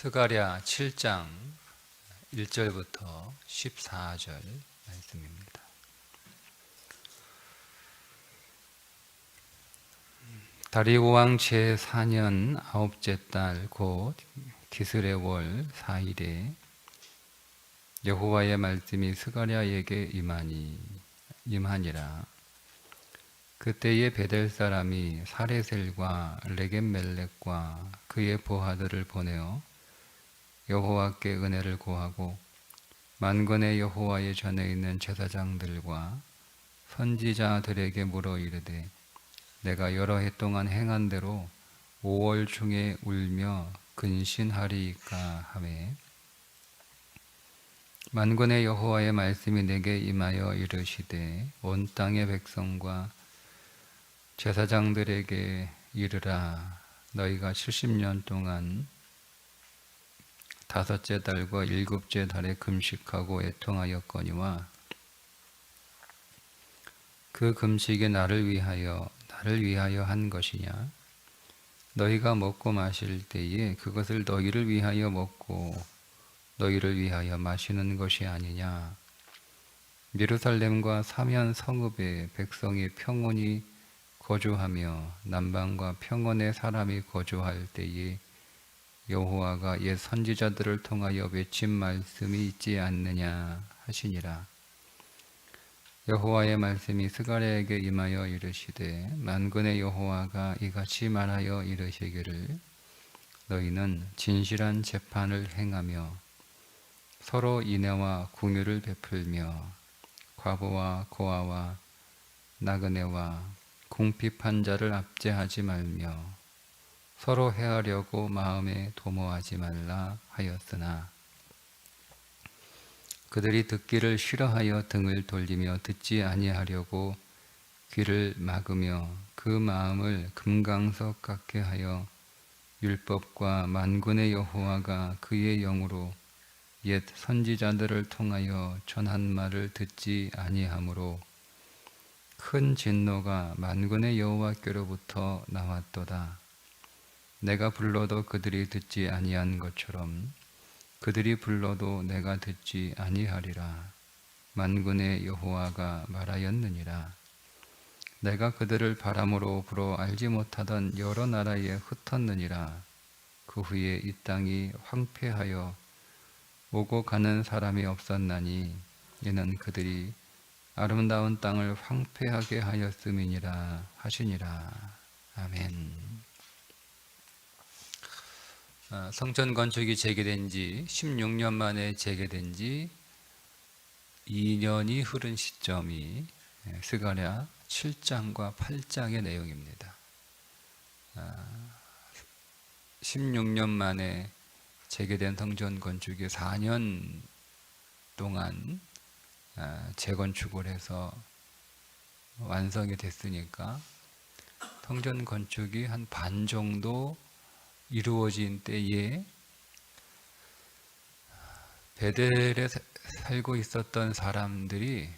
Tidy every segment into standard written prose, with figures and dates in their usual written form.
스가랴 7장 1절부터 14절 말씀입니다. 다리오 왕 제4년 아홉째 달 곧 기슬의 월 4일에 여호와의 말씀이 스가랴에게 임하니라. 그때에 베델 사람이 사레셀과 레겜멜렉과 그의 부하들을 보내어 여호와께 은혜를 구하고 만군의 여호와의 전에 있는 제사장들과 선지자들에게 물어 이르되 내가 여러 해 동안 행한 대로 5월 중에 울며 근신하리이까 하매 만군의 여호와의 말씀이 내게 임하여 이르시되 온 땅의 백성과 제사장들에게 이르라. 너희가 70년 동안 다섯째 달과 일곱째 달에 금식하고 애통하였거니와 그 금식이 나를 위하여 한 것이냐? 너희가 먹고 마실 때에 그것을 너희를 위하여 먹고 너희를 위하여 마시는 것이 아니냐? 예루살렘과 사면 성읍에 백성이 평온히 거주하며 남방과 평원에 사람이 거주할 때에 여호와가 옛 선지자들을 통하여 외친 말씀이 있지 않느냐 하시니라. 여호와의 말씀이 스가랴에게 임하여 이르시되 만군의 여호와가 이같이 말하여 이르시기를 너희는 진실한 재판을 행하며 서로 인애와 궁유를 베풀며 과부와 고아와 나그네와 궁핍한 자를 압제하지 말며 서로 해하려고 마음에 도모하지 말라 하였으나 그들이 듣기를 싫어하여 등을 돌리며 듣지 아니하려고 귀를 막으며 그 마음을 금강석 같게 하여 율법과 만군의 여호와가 그의 영으로 옛 선지자들을 통하여 전한 말을 듣지 아니하므로 큰 진노가 만군의 여호와께로부터 나왔도다. 내가 불러도 그들이 듣지 아니한 것처럼 그들이 불러도 내가 듣지 아니하리라. 만군의 여호와가 말하였느니라. 내가 그들을 바람으로 불어 알지 못하던 여러 나라에 흩었느니라. 그 후에 이 땅이 황폐하여 오고 가는 사람이 없었나니 이는 그들이 아름다운 땅을 황폐하게 하였음이니라 하시니라. 아멘. 성전 건축이 재개된 지 16년 만에 재개된 지 2년이 흐른 시점이 스가랴 7장과 8장의 내용입니다. 16년 만에 재개된 성전 건축이 4년 동안 재건축을 해서 완성이 됐으니까 성전 건축이 한 반 정도 이루어진 때에 베델에 살고 있었던 사람들이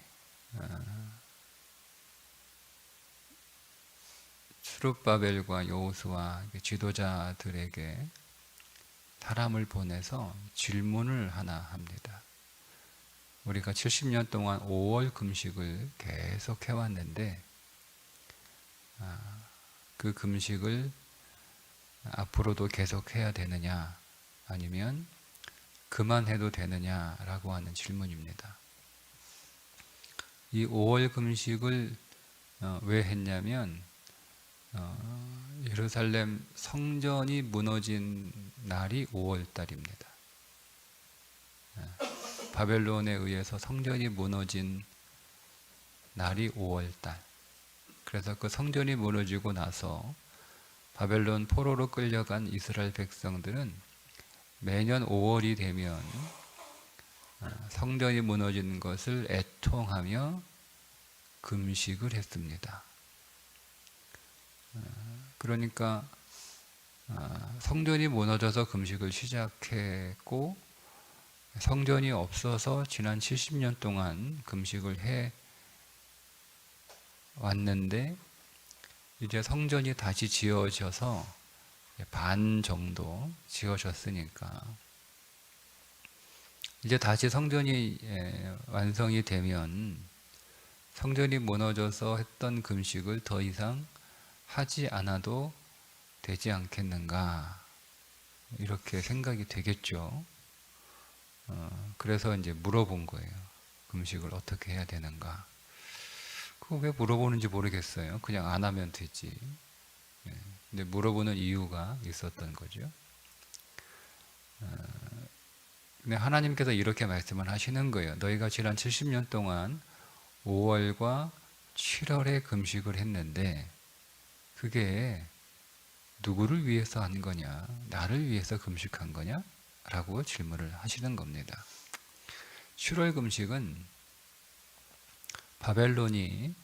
스룹바벨과 여호수아 지도자들에게 사람을 보내서 질문을 하나 합니다. 우리가 70년 동안 5월 금식을 계속 해왔는데 그 금식을 앞으로도 계속 해야 되느냐 아니면 그만해도 되느냐라고 하는 질문입니다. 이 5월 금식을 왜 했냐면 예루살렘 성전이 무너진 날이 5월 달입니다. 바벨론에 의해서 성전이 무너진 날이 5월 달. 그래서 그 성전이 무너지고 나서 바벨론 포로로 끌려간 이스라엘 백성들은 매년 5월이 되면 성전이 무너지는 것을 애통하며 금식을 했습니다. 그러니까 성전이 무너져서 금식을 시작했고 성전이 없어서 지난 70년 동안 금식을 해 왔는데 이제 성전이 다시 지어져서 반 정도 지어졌으니까 이제 다시 성전이 완성이 되면 성전이 무너져서 했던 금식을 더 이상 하지 않아도 되지 않겠는가, 이렇게 생각이 되겠죠. 그래서 이제 물어본 거예요. 금식을 어떻게 해야 되는가. 그거 왜 물어보는지 모르겠어요. 그냥 안 하면 되지. 근데 물어보는 이유가 있었던 거죠. 근데 하나님께서 이렇게 말씀을 하시는 거예요. 너희가 지난 70년 동안 5월과 7월에 금식을 했는데 그게 누구를 위해서 한 거냐? 나를 위해서 금식한 거냐? 라고 질문을 하시는 겁니다. 7월 금식은 바벨론이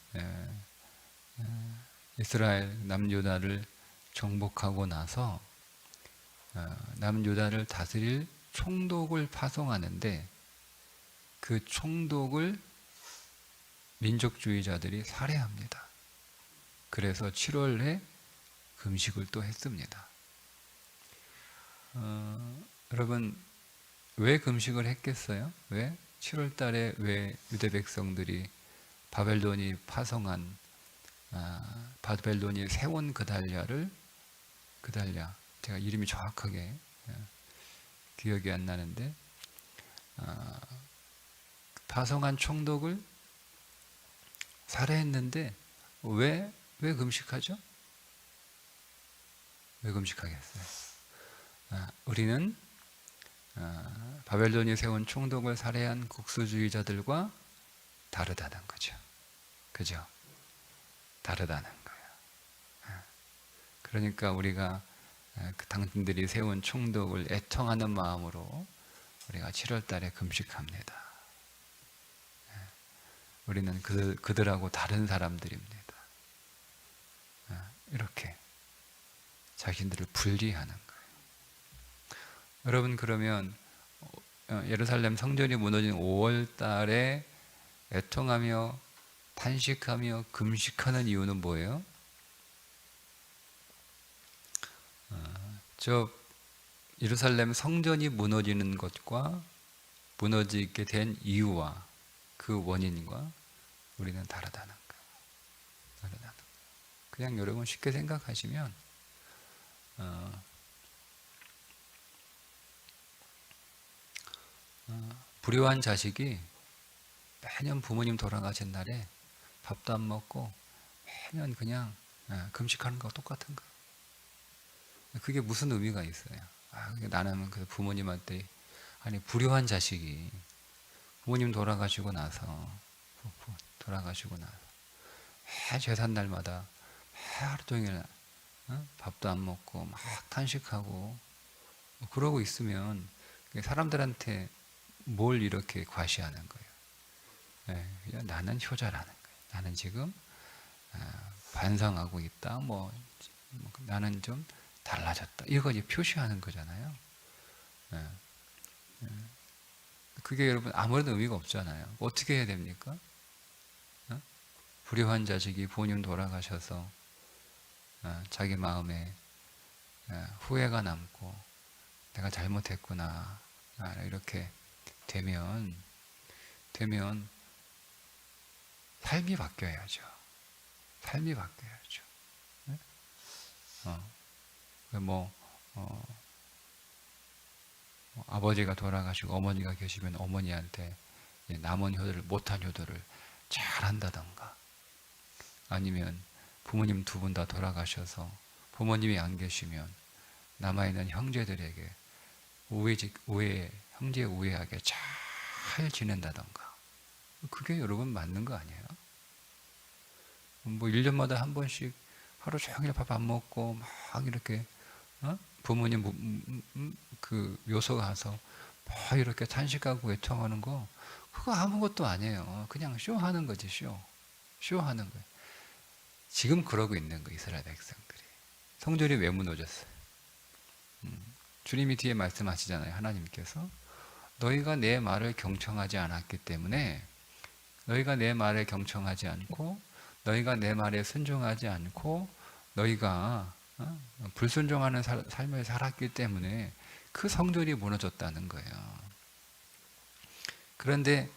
이스라엘 남유다를 정복하고 나서 남유다를 다스릴 총독을 파송하는데 그 총독을 민족주의자들이 살해합니다. 그래서 7월에 금식을 또 했습니다. 여러분, 왜 금식을 했겠어요? 왜? 7월 달에 왜 유대 백성들이 바벨론이 파송한 바벨론이 세운 그달랴, 제가 이름이 정확하게 기억이 안 나는데 파송한 총독을 살해했는데 왜 금식하죠? 왜 금식하겠어요? 우리는 바벨론이 세운 총독을 살해한 국수주의자들과 다르다는 거죠. 그죠? 다르다는 거예요. 그러니까 우리가 당신들이 세운 총독을 애통하는 마음으로 우리가 7월 달에 금식합니다. 우리는 그들하고 다른 사람들입니다. 이렇게 자신들을 분리하는 거예요. 여러분, 그러면 예루살렘 성전이 무너진 5월 달에 애통하며 탄식하며 금식하는 이유는 뭐예요? 저 예루살렘 성전이 무너지는 것과 무너지게 된 이유와 그 원인과 우리는 다르다는 거예요. 다르다는 거예요. 그냥 여러분 쉽게 생각하시면 불효한 자식이 매년 부모님 돌아가신 날에 밥도 안 먹고 매년 그냥 금식하는 거와 똑같은 거예요. 그게 무슨 의미가 있어요? 나는 그 부모님한테, 아니 불효한 자식이 부모님 돌아가시고 나서 제산 날마다 하루 종일 밥도 안 먹고 막 탄식하고 그러고 있으면 사람들한테 뭘 이렇게 과시하는 거예요? 그냥 나는 효자라는 거예요. 나는 지금 반성하고 있다. 나는 좀 달라졌다. 이거 이제 표시하는 거잖아요. 그게 여러분 아무런 의미가 없잖아요. 어떻게 해야 됩니까? 불효한 자식이 부모님 돌아가셔서 자기 마음에 후회가 남고 내가 잘못했구나 이렇게 되면 삶이 바뀌어야죠. 삶이 바뀌어야죠. 아버지가 돌아가시고 어머니가 계시면 어머니한테 남은 효도를, 못한 효도를 잘 한다던가, 아니면 부모님 두 분 다 돌아가셔서 부모님이 안 계시면 남아있는 형제들에게 형제 우애하게 잘 지낸다던가. 그게 여러분 맞는 거 아니에요? 1년마다 한 번씩 하루 종일 밥 안 먹고 막 이렇게 부모님 그 묘소 가서 막 이렇게 탄식하고 애통하는 거, 그거 아무것도 아니에요. 그냥 쇼하는 거지. 쇼하는 거예요. 지금 그러고 있는 거예요. 이스라엘 백성들이. 성전이 왜 무너졌어요? 주님이 뒤에 말씀하시잖아요. 하나님께서 너희가 내 말을 경청하지 않았기 때문에, 너희가 내 말에 경청하지 않고 너희가 내 말에 순종하지 않고 너희가 불순종하는 삶을 살았기 때문에 그 성전이 무너졌다는 거예요. 그런데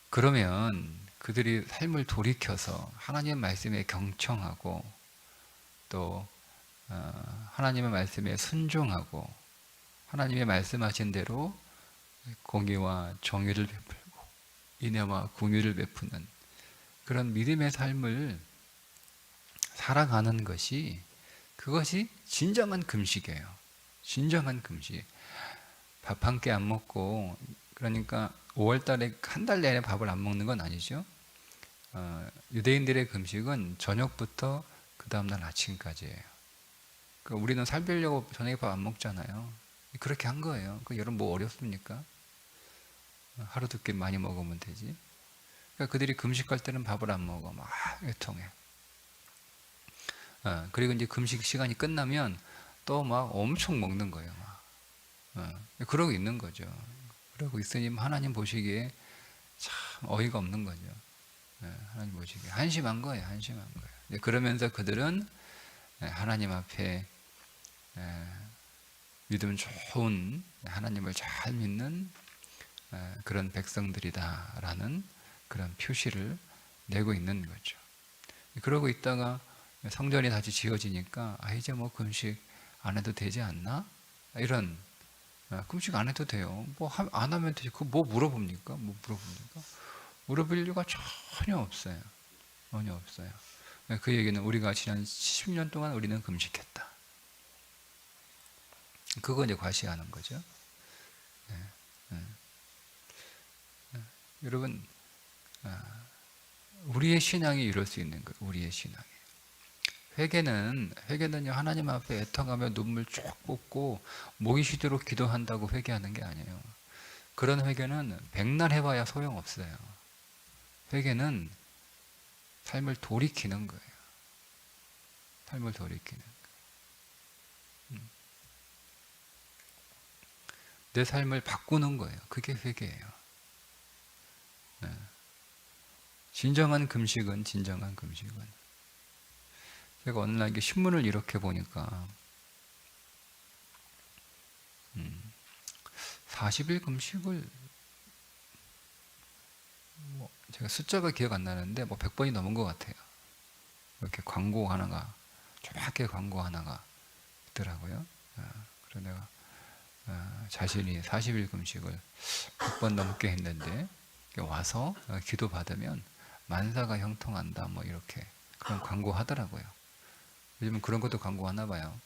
그러면 그들이 삶을 돌이켜서 하나님의 말씀에 경청하고 또 하나님의 말씀에 순종하고 하나님의 말씀하신 대로 공의와 정의를 베풀고 인애와 긍휼을 베푸는 그런 믿음의 삶을 살아가는 것이 그것이 진정한 금식이에요. 진정한 금식. 밥 한 끼 안 먹고 그러니까 5월 달에 한 달 내내 밥을 안 먹는 건 아니죠. 유대인들의 금식은 저녁부터 그 다음날 아침까지예요. 그러니까 우리는 살 빼려고 저녁에 밥 안 먹잖아요. 그렇게 한 거예요. 여러분 뭐 어렵습니까? 하루 두 끼 많이 먹으면 되지. 그러니까 그들이 금식할 때는 밥을 안 먹어. 막 애통해. 그리고 이제 금식 시간이 끝나면 또 막 엄청 먹는 거예요. 그러고 있는 거죠. 그러고 있으니 하나님 보시기에 참 어이가 없는 거죠. 하나님 보시기에 한심한 거예요. 한심한 거예요. 그러면서 그들은 하나님 앞에 믿음 좋은 하나님을 잘 믿는 그런 백성들이다라는 그런 표시를 내고 있는 거죠. 그러고 있다가 성전이 다시 지어지니까 이제 뭐 금식 안 해도 되지 않나? 이런 금식 안 해도 돼요. 뭐 안 하면 되지. 그거 뭐 물어봅니까? 뭐 물어봅니까? 물어볼 이유가 전혀 없어요. 전혀 없어요. 그 얘기는 우리가 지난 10년 동안 우리는 금식했다. 그거 이제 과시하는 거죠. 네, 네. 여러분, 우리의 신앙이 이럴 수 있는 거예요. 우리의 신앙이. 회개는요, 하나님 앞에 애통하며 눈물 쭉 쏟고 목이 쉬도록 기도한다고 회개하는 게 아니에요. 그런 회개는 백날 해봐야 소용없어요. 회개는 삶을 돌이키는 거예요. 삶을 돌이키는 거예요. 내 삶을 바꾸는 거예요. 그게 회개예요. 네. 진정한 금식은 제가 어느 날 이게 신문을 이렇게 보니까 40일 금식을 제가 숫자가 기억 안 나는데 100번이 넘은 것 같아요. 이렇게 광고 하나가 조그맣게 광고 하나가 있더라고요. 그래서 내가 자신이 40일 금식을 100번 넘게 했는데 와서 기도 받으면 만사가 형통한다 뭐 이렇게 그런 광고 하더라고요. 요즘은 그런 것도 광고 하나 봐요.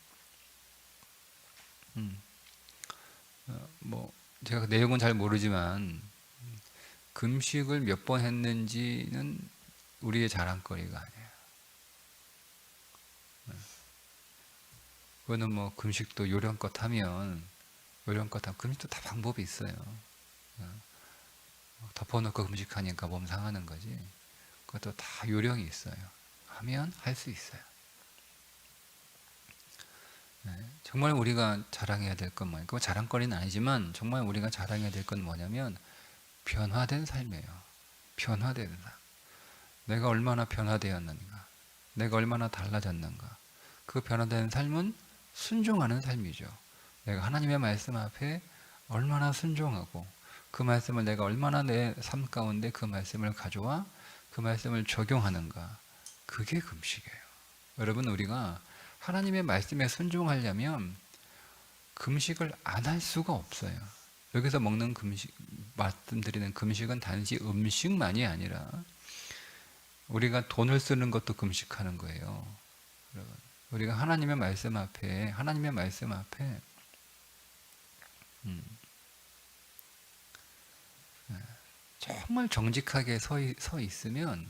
뭐 제가 그 내용은 잘 모르지만 금식을 몇 번 했는지는 우리의 자랑거리가 아니에요. 그거는 뭐 금식도 요령껏 하면 금식도 다 방법이 있어요. 덮어놓고 금식하니까 몸 상하는 거지. 그것도 다 요령이 있어요. 하면 할 수 있어요. 정말 우리가 자랑해야 될 건 뭐냐면, 자랑거리는 아니지만 정말 우리가 자랑해야 될 건 뭐냐면 변화된 삶이에요. 변화된 삶. 내가 얼마나 변화되었는가, 내가 얼마나 달라졌는가. 그 변화된 삶은 순종하는 삶이죠. 내가 하나님의 말씀 앞에 얼마나 순종하고 그 말씀을 내가 얼마나 내 삶 가운데 그 말씀을 가져와 그 말씀을 적용하는가. 그게 금식이에요. 여러분, 우리가 하나님의 말씀에 순종하려면 금식을 안 할 수가 없어요. 여기서 먹는 금식, 말씀드리는 금식은 단지 음식만이 아니라 우리가 돈을 쓰는 것도 금식하는 거예요. 여러분, 우리가 하나님의 말씀 앞에 정말 정직하게 서 있으면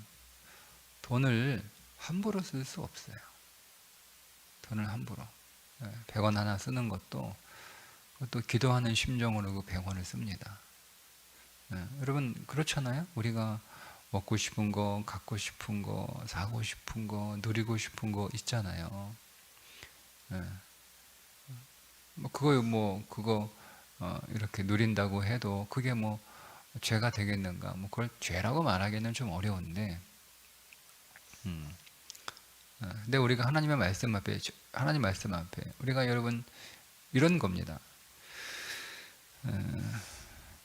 돈을 함부로 쓸 수 없어요. 돈을 함부로. 100원 하나 쓰는 것도 그것도 기도하는 심정으로 그 100원을 씁니다. 여러분 그렇잖아요? 우리가 먹고 싶은 거, 갖고 싶은 거, 사고 싶은 거, 누리고 싶은 거 있잖아요. 그거 이렇게 누린다고 해도 그게 뭐 죄가 되겠는가? 그걸 죄라고 말하기는 좀 어려운데, 근데 우리가 하나님 말씀 앞에 우리가 여러분 이런 겁니다.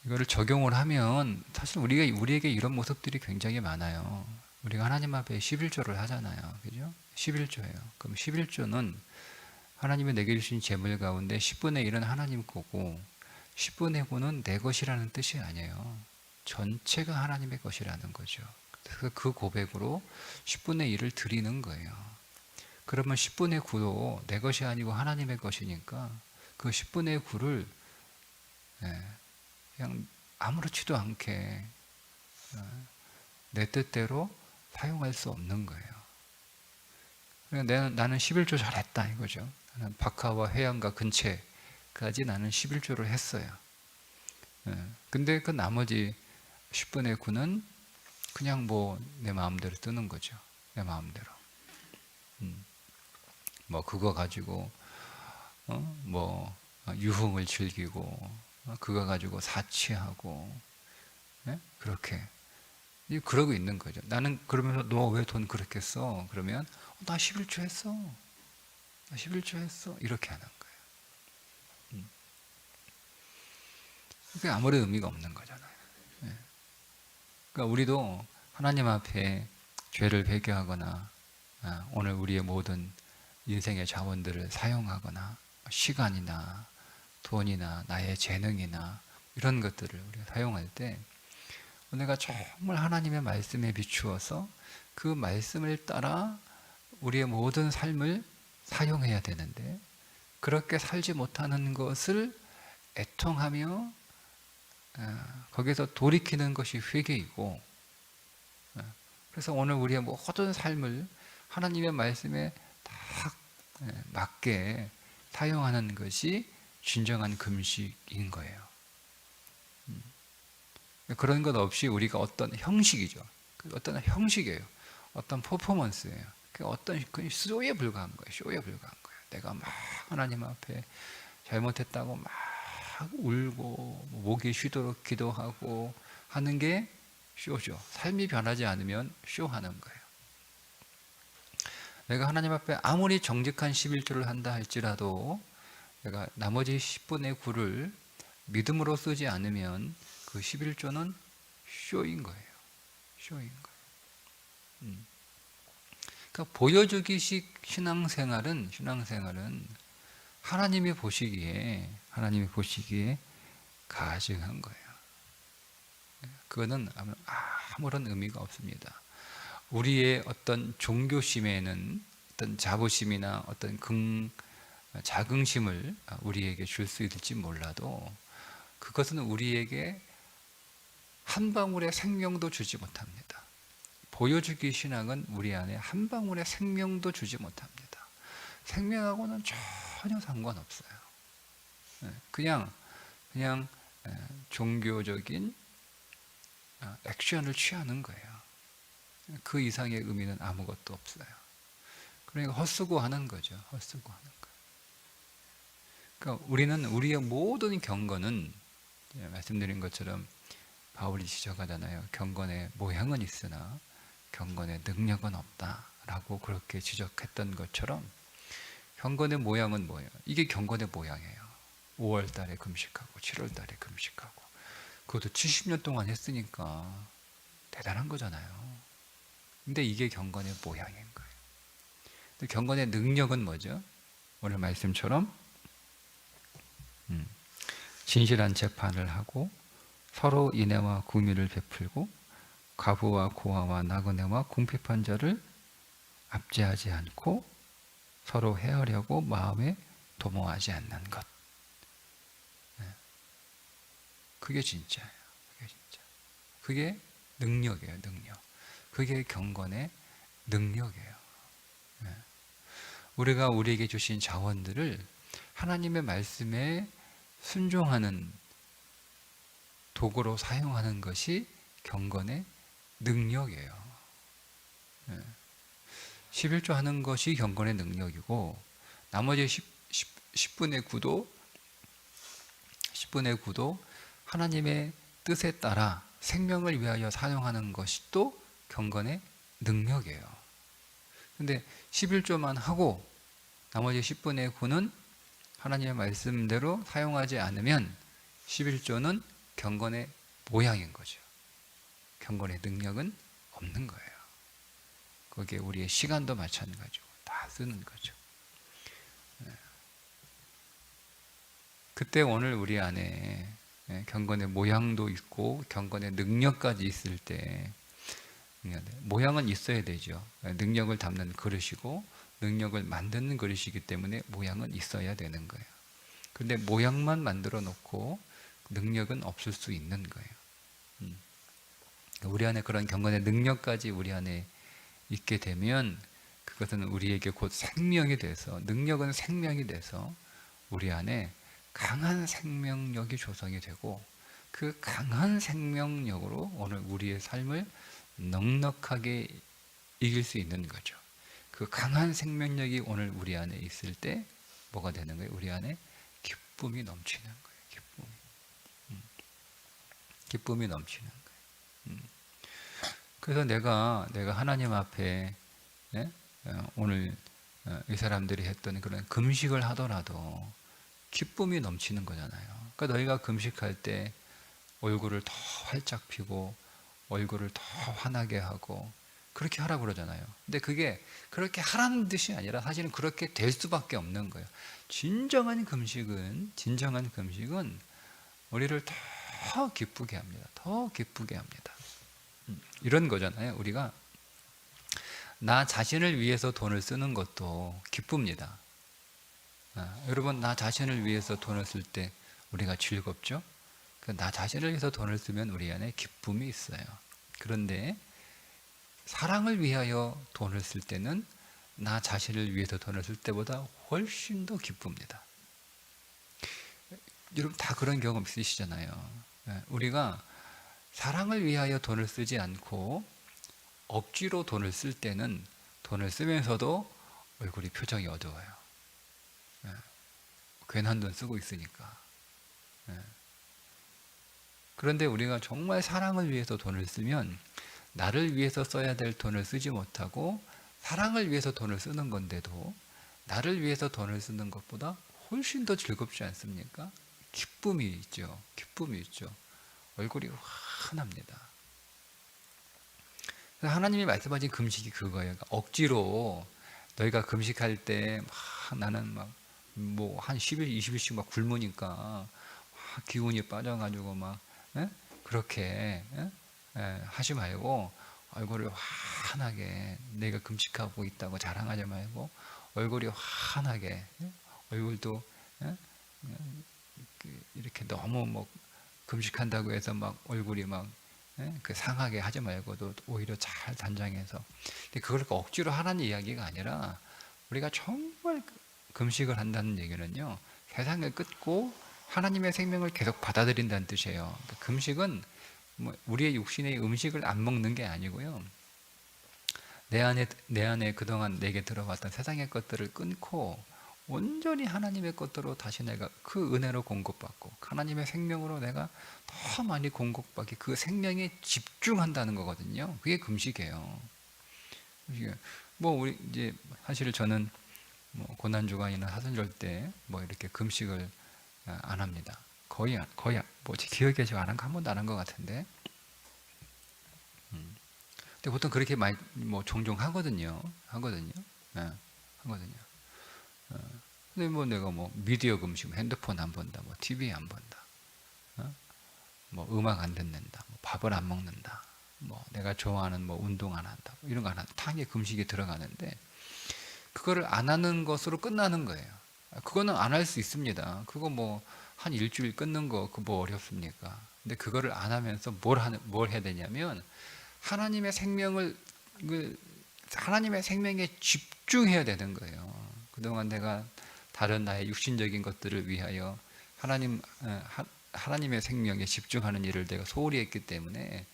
이거를 적용을 하면 사실 우리에게 이런 모습들이 굉장히 많아요. 우리가 하나님 앞에 11조를 하잖아요. 그죠? 11조예요. 그럼 11조는 하나님이 내게 주신 재물 가운데 10분의 1은 하나님 거고 10분의 9는 내 것이라는 뜻이 아니에요. 전체가 하나님의 것이라는 거죠. 그래서 그 고백으로 10분의 1을 드리는 거예요. 그러면 10분의 9도 내 것이 아니고 하나님의 것이니까 그 10분의 9를 그냥 아무렇지도 않게 내 뜻대로 사용할 수 없는 거예요. 그러니까 나는 11조 잘했다 이거죠. 나는 박하와 회양과 근채까지 나는 11조를 했어요. 근데 그 나머지 10분의 9는 그냥 뭐 내 마음대로 뜨는 거죠. 내 마음대로. 뭐 그거 가지고 뭐 유흥을 즐기고 그거 가지고 사치하고 그렇게 그러고 있는 거죠. 나는 그러면서 너 왜 돈 그렇게 써? 그러면 나 11조 했어. 나 11조 했어. 이렇게 하는 거예요. 그게 아무런 의미가 없는 거잖아요. 그러니까 우리도 하나님 앞에 죄를 회개하거나 오늘 우리의 모든 인생의 자원들을 사용하거나 시간이나 돈이나 나의 재능이나 이런 것들을 우리가 사용할 때 내가 정말 하나님의 말씀에 비추어서 그 말씀을 따라 우리의 모든 삶을 사용해야 되는데 그렇게 살지 못하는 것을 애통하며 거기서 돌이키는 것이 회개이고 그래서 오늘 우리의 모든 삶을 하나님의 말씀에 딱 맞게 사용하는 것이 진정한 금식인 거예요. 그런 것 없이 우리가 어떤 형식이죠. 어떤 형식이에요. 어떤 퍼포먼스예요. 어떤 쇼에 불과한 거예요. 쇼에 불과한 거예요. 내가 막 하나님 앞에 잘못했다고 막 울고 목이 쉬도록 기도하고 하는 게 쇼죠. 삶이 변하지 않으면 쇼하는 거예요. 내가 하나님 앞에 아무리 정직한 11조를 한다 할지라도 내가 나머지 10분의 9를 믿음으로 쓰지 않으면 그 11조는 쇼인 거예요. 쇼인 거예요. 그러니까 보여주기식 신앙생활은 하나님이 보시기에 가증한 거예요. 그거는 아무런 의미가 없습니다. 우리의 어떤 종교심에는 어떤 자부심이나 어떤 자긍심을 우리에게 줄 수 있을지 몰라도 그것은 우리에게 한 방울의 생명도 주지 못합니다. 보여주기 신앙은 우리 안에 한 방울의 생명도 주지 못합니다. 생명하고는 전혀 상관없어요. 그냥 종교적인 액션을 취하는 거예요. 그 이상의 의미는 아무것도 없어요. 그러니까 헛수고하는 거죠. 헛수고하는 거. 그러니까 우리는 우리의 모든 경건은 말씀드린 것처럼 바울이 지적하잖아요. 경건의 모양은 있으나 경건의 능력은 없다라고 그렇게 지적했던 것처럼 경건의 모양은 뭐예요? 이게 경건의 모양이에요. 5월 달에 금식하고 7월 달에 금식하고 그것도 70년 동안 했으니까 대단한 거잖아요. 근데 이게 경건의 모양인 거예요. 근데 경건의 능력은 뭐죠? 오늘 말씀처럼 진실한 재판을 하고 서로 인애와 긍휼을 베풀고 과부와 고아와 나그네와 궁핍한 자를 압제하지 않고 서로 헤아려고 마음에 도모하지 않는 것. 그게 진짜예요. 그게 진짜. 그게 능력이에요. 능력. 그게 경건의 능력이에요. 우리가 우리에게 주신 자원들을 하나님의 말씀에 순종하는 도구로 사용하는 것이 경건의 능력이에요. 11조 하는 것이 경건의 능력이고 나머지 10분의 9도 하나님의 뜻에 따라 생명을 위하여 사용하는 것이 또 경건의 능력이에요. 근데 11조만 하고 나머지 10분의 9는 하나님의 말씀대로 사용하지 않으면 11조는 경건의 모양인 거죠. 경건의 능력은 없는 거예요. 거기에 우리의 시간도 마찬가지고 다 쓰는 거죠. 그때 오늘 우리 안에 경건의 모양도 있고 경건의 능력까지 있을 때, 모양은 있어야 되죠. 능력을 담는 그릇이고 능력을 만드는 그릇이기 때문에 모양은 있어야 되는 거예요. 그런데 모양만 만들어 놓고 능력은 없을 수 있는 거예요. 우리 안에 그런 경건의 능력까지 우리 안에 있게 되면 그것은 우리에게 곧 생명이 돼서, 능력은 생명이 돼서 우리 안에 강한 생명력이 조성이 되고, 그 강한 생명력으로 오늘 우리의 삶을 넉넉하게 이길 수 있는 거죠. 그 강한 생명력이 오늘 우리 안에 있을 때 뭐가 되는 거예요? 우리 안에 기쁨이 넘치는 거예요. 기쁨이 넘치는 거예요. 그래서 내가 하나님 앞에 오늘 이 사람들이 했던 그런 금식을 하더라도 기쁨이 넘치는 거잖아요. 그러니까 너희가 금식할 때 얼굴을 더 활짝 피고 얼굴을 더 환하게 하고 그렇게 하라고 그러잖아요. 근데 그게 그렇게 하라는 뜻이 아니라 사실은 그렇게 될 수밖에 없는 거예요. 진정한 금식은 우리를 더 기쁘게 합니다. 더 기쁘게 합니다. 이런 거잖아요. 우리가 나 자신을 위해서 돈을 쓰는 것도 기쁩니다. 여러분, 나 자신을 위해서 돈을 쓸 때 우리가 즐겁죠? 나 자신을 위해서 돈을 쓰면 우리 안에 기쁨이 있어요. 그런데 사랑을 위하여 돈을 쓸 때는 나 자신을 위해서 돈을 쓸 때보다 훨씬 더 기쁩니다. 여러분 다 그런 경험 있으시잖아요. 우리가 사랑을 위하여 돈을 쓰지 않고 억지로 돈을 쓸 때는 돈을 쓰면서도 얼굴이 표정이 어두워요. 괜한 돈 쓰고 있으니까. 그런데 우리가 정말 사랑을 위해서 돈을 쓰면 나를 위해서 써야 될 돈을 쓰지 못하고 사랑을 위해서 돈을 쓰는 건데도 나를 위해서 돈을 쓰는 것보다 훨씬 더 즐겁지 않습니까? 기쁨이 있죠. 기쁨이 있죠. 얼굴이 환합니다. 하나님이 말씀하신 금식이 그거예요. 억지로 너희가 금식할 때 나는 뭐 한 10일, 20일씩 막 굶으니까 기운이 빠져가지고 그렇게 하지 말고 얼굴을 환하게, 내가 금식하고 있다고 자랑하지 말고 얼굴이 환하게, 얼굴도 이렇게 너무 뭐 금식한다고 해서 막 얼굴이 그 상하게 하지 말고도 오히려 잘 단장해서. 근데 그걸 억지로 하라는 이야기가 아니라 우리가 정말 금식을 한다는 얘기는요, 세상을 끊고 하나님의 생명을 계속 받아들인다는 뜻이에요. 그러니까 금식은 뭐 우리의 육신의 음식을 안 먹는 게 아니고요, 내 안에 그동안 내게 들어왔던 세상의 것들을 끊고 온전히 하나님의 것들로 다시 내가 그 은혜로 공급받고 하나님의 생명으로 내가 더 많이 공급받기, 그 생명에 집중한다는 거거든요. 그게 금식이에요. 뭐 우리 이제 사실 저는 뭐 고난주간이나 사순절 때 뭐 이렇게 금식을 안 합니다. 거의 뭐 제 기억에 제가 안 한 거 한 번도 안 한 것 같은데. 근데 보통 그렇게 많이 뭐 종종 하거든요. 하거든요. 근데 뭐 내가 뭐 미디어 금식, 핸드폰 안 본다, 뭐 TV 안 본다, 뭐 음악 안 듣는다, 뭐 밥을 안 먹는다, 뭐 내가 좋아하는 뭐 운동 안 한다, 뭐 이런 거 안 한다. 당연히 금식에 들어가는데 그거를 안 하는 것으로 끝나는 거예요. 그거는 안 할 수 있습니다. 그거 뭐 한 일주일 끊는 거 그 뭐 어렵습니까? 근데 그거를 안 하면서 뭘 해야 되냐면 하나님의 생명에 집중해야 되는 거예요. 그동안 내가 다른 나의 육신적인 것들을 위하여 하나님의 생명에 집중하는 일을 내가 소홀히 했기 때문에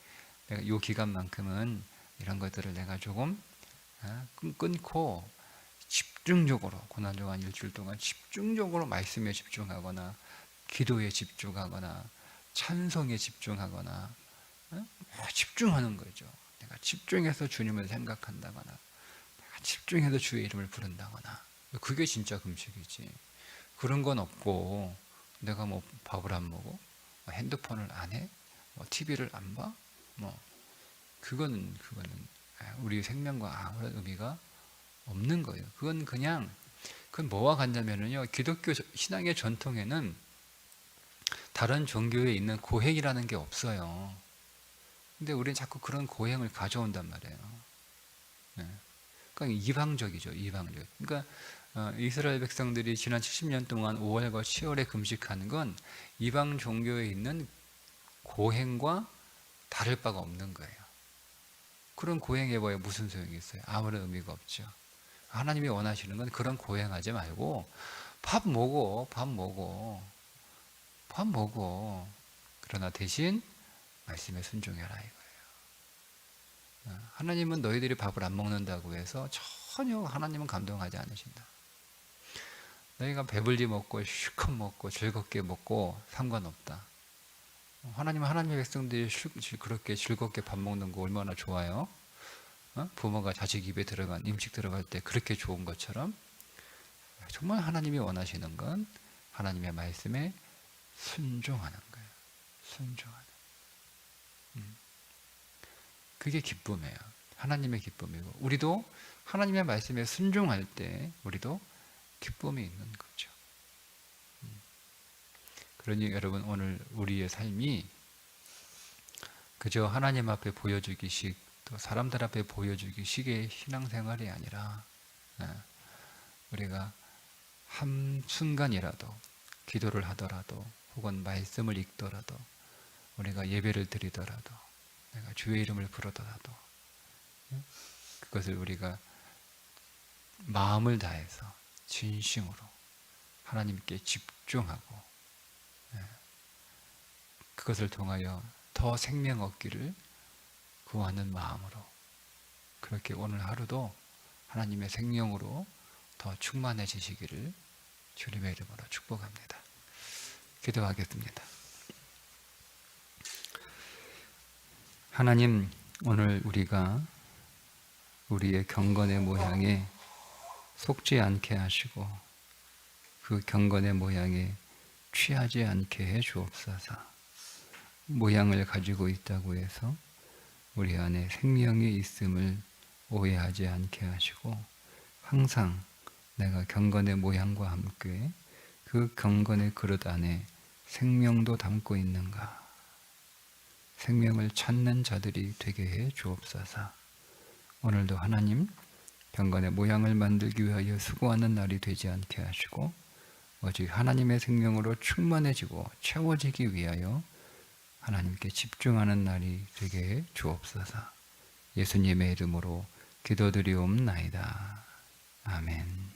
내가 이 기간만큼은 이런 것들을 내가 조금 끊고 집중적으로 고난주간 일주일 동안 집중적으로 말씀에 집중하거나 기도에 집중하거나 찬송에 집중하거나 집중하는 거죠. 내가 집중해서 주님을 생각한다거나 내가 집중해서 주의 이름을 부른다거나, 그게 진짜 금식이지. 그런 건 없고, 내가 뭐 밥을 안 먹어, 핸드폰을 안 해, TV를 안 봐, 그거는 우리 생명과 아무런 의미가 없는 거예요. 그건 뭐와 같냐면요, 기독교 신앙의 전통에는 다른 종교에 있는 고행이라는 게 없어요. 근데 우리는 자꾸 그런 고행을 가져온단 말이에요. 네. 그러니까 이방적이죠, 이방적. 그러니까 이스라엘 백성들이 지난 70년 동안 5월과 10월에 금식하는 건 이방 종교에 있는 고행과 다를 바가 없는 거예요. 그런 고행해봐야 무슨 소용이 있어요? 아무런 의미가 없죠. 하나님이 원하시는 건 그런 고행하지 말고 밥 먹어, 밥 먹어, 밥 먹어. 그러나 대신 말씀에 순종해라 이거예요. 하나님은 너희들이 밥을 안 먹는다고 해서 전혀 하나님은 감동하지 않으신다. 너희가 배불리 먹고 실컷 먹고 즐겁게 먹고 상관없다. 하나님은 하나님의 백성들이 그렇게 즐겁게 밥 먹는 거 얼마나 좋아요? 부모가 자식 입에 들어간 음식 들어갈 때 그렇게 좋은 것처럼 정말 하나님이 원하시는 건 하나님의 말씀에 순종하는 거예요. 순종하는. 그게 기쁨이에요. 하나님의 기쁨이고, 우리도 하나님의 말씀에 순종할 때 우리도 기쁨이 있는 거죠. 그러니 여러분, 오늘 우리의 삶이 그저 하나님 앞에 보여주기식, 또 사람들 앞에 보여주기식의 신앙생활이 아니라 우리가 한순간이라도 기도를 하더라도 혹은 말씀을 읽더라도 우리가 예배를 드리더라도 내가 주의 이름을 부르더라도 그것을 우리가 마음을 다해서 진심으로 하나님께 집중하고 그것을 통하여 더 생명 얻기를 구하는 마음으로 그렇게 오늘 하루도 하나님의 생명으로 더 충만해지시기를 주님의 이름으로 축복합니다. 기도하겠습니다. 하나님, 오늘 우리가 우리의 경건의 모양에 속지 않게 하시고 그 경건의 모양에 취하지 않게 해 주옵소서. 모양을 가지고 있다고 해서 우리 안에 생명이 있음을 오해하지 않게 하시고 항상 내가 경건의 모양과 함께 그 경건의 그릇 안에 생명도 담고 있는가, 생명을 찾는 자들이 되게 해 주옵소서. 오늘도 하나님, 경건의 모양을 만들기 위하여 수고하는 날이 되지 않게 하시고 오직 하나님의 생명으로 충만해지고 채워지기 위하여 하나님께 집중하는 날이 되게 해 주옵소서. 예수님의 이름으로 기도드리옵나이다. 아멘.